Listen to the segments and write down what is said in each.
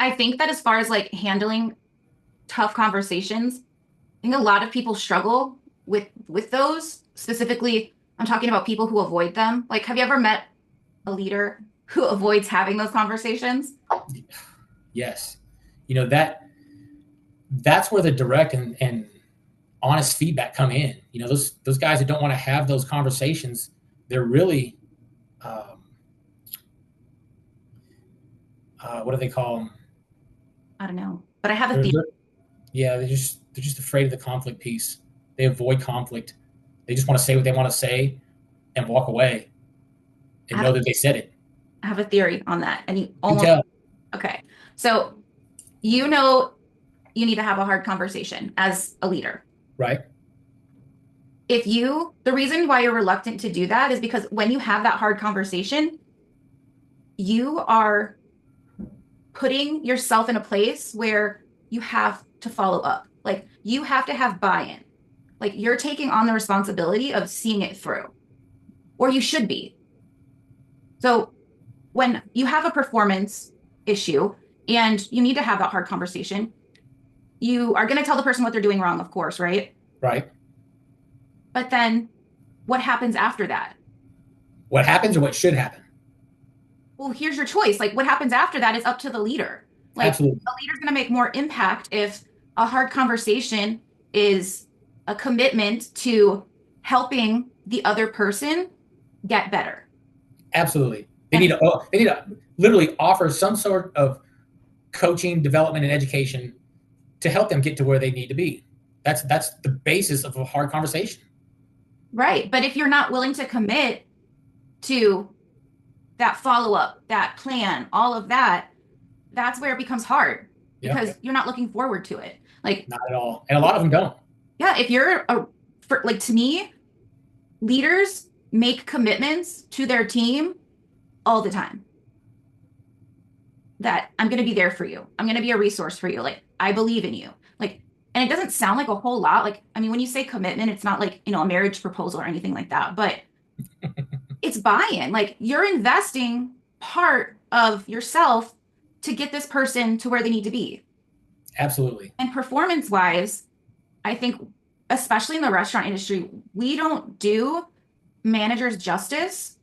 I think that as far as like handling tough conversations, I think a lot of people struggle with those. Specifically, I'm talking about people who avoid them. Like, have you ever met a leader who avoids having those conversations? Yes. You know, that's where the direct and honest feedback come in. You know, those guys that don't want to have those conversations, they're really um, what do they call them? I don't know, but I have a They're, theory. they're, yeah, they're just afraid of the conflict piece. They avoid conflict. They just want to say what they want to say and walk away I and have, know that they said it. I have a theory on that, and you Do almost tell, okay. So you know you need to have a hard conversation as a leader. right? The reason why you're reluctant to do that is because when you have that hard conversation, you are putting yourself in a place where you have to follow up. Like you have to have buy-in. Like you're taking on the responsibility of seeing it through, or you should be. So when you have a performance issue and you need to have that hard conversation, you are going to tell the person what they're doing wrong, of course, right? Right. But then what happens after that? What happens or what should happen? Well, here's your choice. Like what happens after that is up to the leader. Like Absolutely. a leader's going to make more impact if a hard conversation is a commitment to helping the other person get better. Absolutely. And They need to literally offer some sort of coaching, development, and education to help them get to where they need to be. That's the basis of a hard conversation. right, but if you're not willing to commit to that follow up, that plan, all of that, that's where it becomes hard Yep. because you're not looking forward to it. Like, Not at all. And a lot of them don't. yeah, if you're like to me, leaders make commitments to their team all the time that I'm going to be there for you. I'm going to be a resource for you. Like, I believe in you. Like, and it doesn't sound like a whole lot. Like, I mean, when you say commitment, it's not like, a marriage proposal or anything like that, but it's buy-in. Like, you're investing part of yourself to get this person to where they need to be. Absolutely. And performance wise, I think, especially in the restaurant industry, we don't do managers justice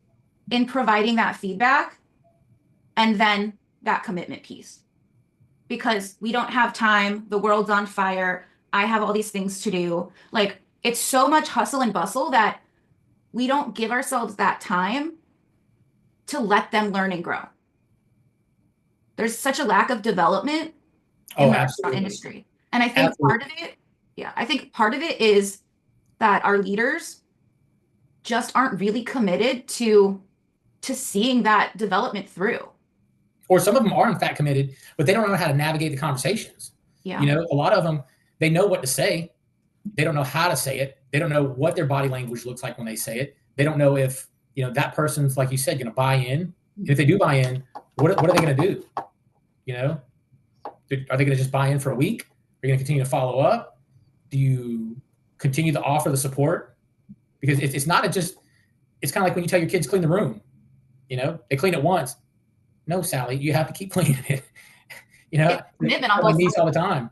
in providing that feedback and then that commitment piece because we don't have time. The world's on fire. I have all these things to do. Like, it's so much hustle and bustle that we don't give ourselves that time to let them learn and grow. There's such a lack of development in Oh, the restaurant absolutely. industry. And I think part Absolutely. of it, yeah, I think part of it is that our leaders just aren't really committed to seeing that development through. Or some of them are in fact committed, but they don't know how to navigate the conversations. You Yeah. know, a lot of them, they know what to say. They don't know how to say it. They don't know what their body language looks like when they say it. They don't know if, that person's, like you said, going to buy in. And if they do buy in, what are they going to do? You know, are they going to just buy in for a week? Are you going to continue to follow up? Do you continue to offer the support? Because it's not it's kind of like when you tell your kids clean the room. They clean it once. No, Sally, you have to keep cleaning it. It's commitment on My both niece sides. all the time.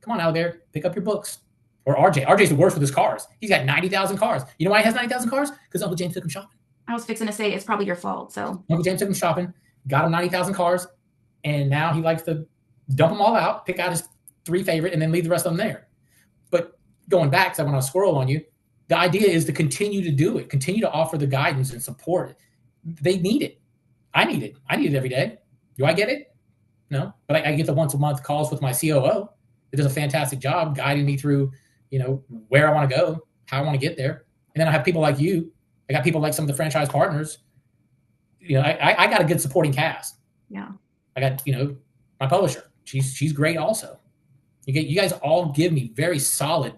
Come on out there, pick up your books. Or RJ. RJ's the worst with his cars. He's got 90,000 cars. You know why he has 90,000 cars? Because Uncle James took him shopping. I was fixing to say it's probably your fault. So Uncle James took him shopping, got him 90,000 cars, and now he likes to dump them all out, pick out his 3 favorite, and then leave the rest of them there. But going back, because I want to squirrel on you, the idea is to continue to do it, continue to offer the guidance and support. They need it. I need it. I need it every day. Do I get it? No, but I get the once a month calls with my COO. It does a fantastic job guiding me through, where I want to go, how I want to get there. And then I have people like you. I got people like some of the franchise partners. I got a good supporting cast. yeah. I got, my publisher. She's great also. You guys all give me very solid,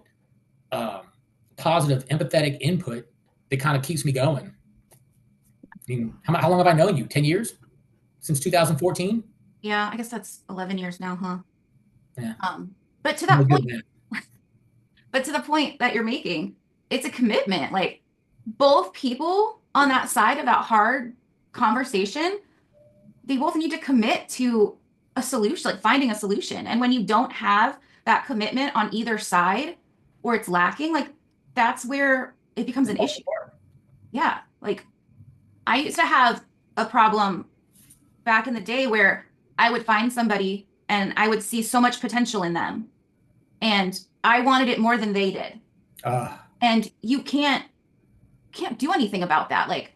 positive, empathetic input that kind of keeps me going. I mean, how long have I known you? 10 years? Since 2014? Yeah, I guess that's 11 years now, huh? Yeah. But to I'm a that good point, man. but to the point that you're making, it's a commitment. Like both people on that side of that hard conversation, they both need to commit to a solution, like finding a solution. And when you don't have that commitment on either side, or it's lacking, like that's where it becomes It an falls issue. apart. Yeah. Like I used to have a problem back in the day where I would find somebody and I would see so much potential in them, and I wanted it more than they did. Uh, And you can't do anything about that. Like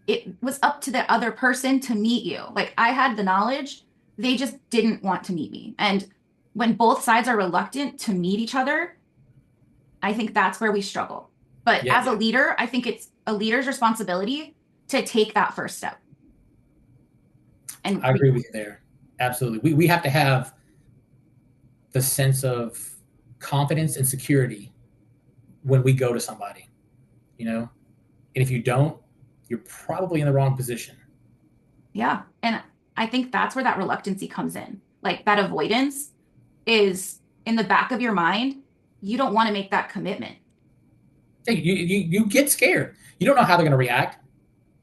it was up to the other person to meet you. Like I had the knowledge, they just didn't want to meet me. And when both sides are reluctant to meet each other, I think that's where we struggle. But yeah, as a leader, I think it's a leader's responsibility to take that first step. And I agree with you there. Absolutely. We have to have the sense of confidence and security when we go to somebody, you know? And if you don't, you're probably in the wrong position. yeah, and I think that's where that reluctancy comes in. Like that avoidance is in the back of your mind. You don't want to make that commitment. Hey, you get scared. You don't know how they're going to react.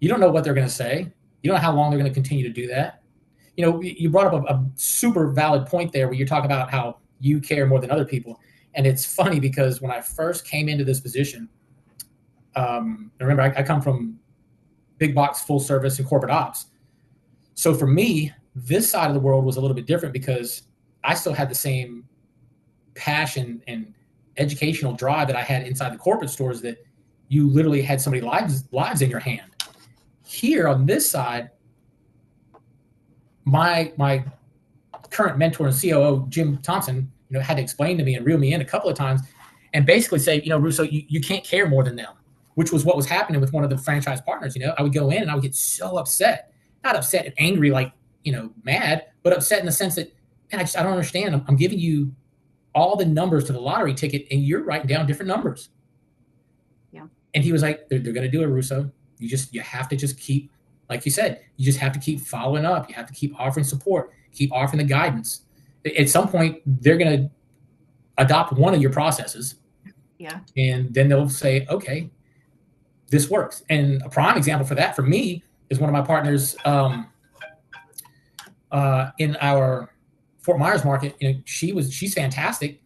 You don't know what they're going to say. You don't know how long they're going to continue to do that. You know, you brought up a super valid point there where you talk about how you care more than other people. And it's funny because when I first came into this position, remember, I come from big box, full service, and corporate ops. So for me, this side of the world was a little bit different because I still had the same passion and educational drive that I had inside the corporate stores, that you literally had somebody's lives in your hand. Here on this side, my current mentor and COO, Jim Thompson, had to explain to me and reel me in a couple of times and basically say, Russo, you can't care more than them, which was what was happening with one of the franchise partners. I would go in and I would get so upset, not upset and angry, like, mad, but upset in the sense that, man, I don't understand. I'm giving you all the numbers to the lottery ticket and you're writing down different numbers. Yeah. And he was like, they're going to do it, Russo. You have to just keep, like you said, you just have to keep following up. You have to keep offering support, keep offering the guidance. At some point, they're going to adopt one of your processes. Yeah. And then they'll say, okay, this works. And a prime example for that for me is one of my partners in our Fort Myers market. She's fantastic.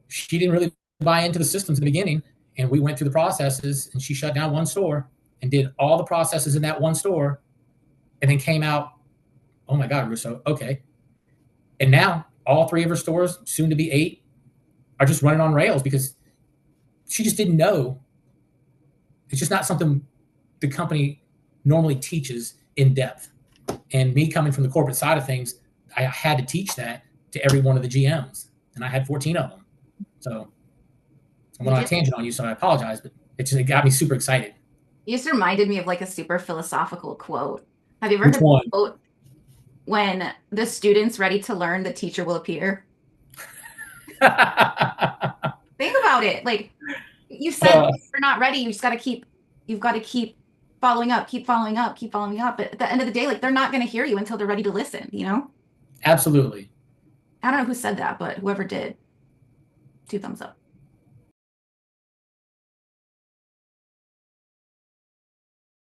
She didn't really buy into the systems in the beginning. And we went through the processes and she shut down one store and did all the processes in that one store and then came out, oh my God, Russo, okay. And now all three of her stores, soon to be 8, are just running on rails because she just didn't know. It's just not something the company normally teaches in depth. And me coming from the corporate side of things, I had to teach that to every one of the GMs, and I had 14 of them. So I'm on a tangent on you, so I apologize, but it got me super excited. You just reminded me of like a super philosophical quote. Have you ever Which heard one? the quote, when the student's ready to learn, the teacher will appear? Think about it. Like you said, you're not ready. You've got to keep following up, keep following up, keep following up. But at the end of the day, like they're not going to hear you until they're ready to listen. Absolutely. I don't know who said that, but whoever did, 2 thumbs up.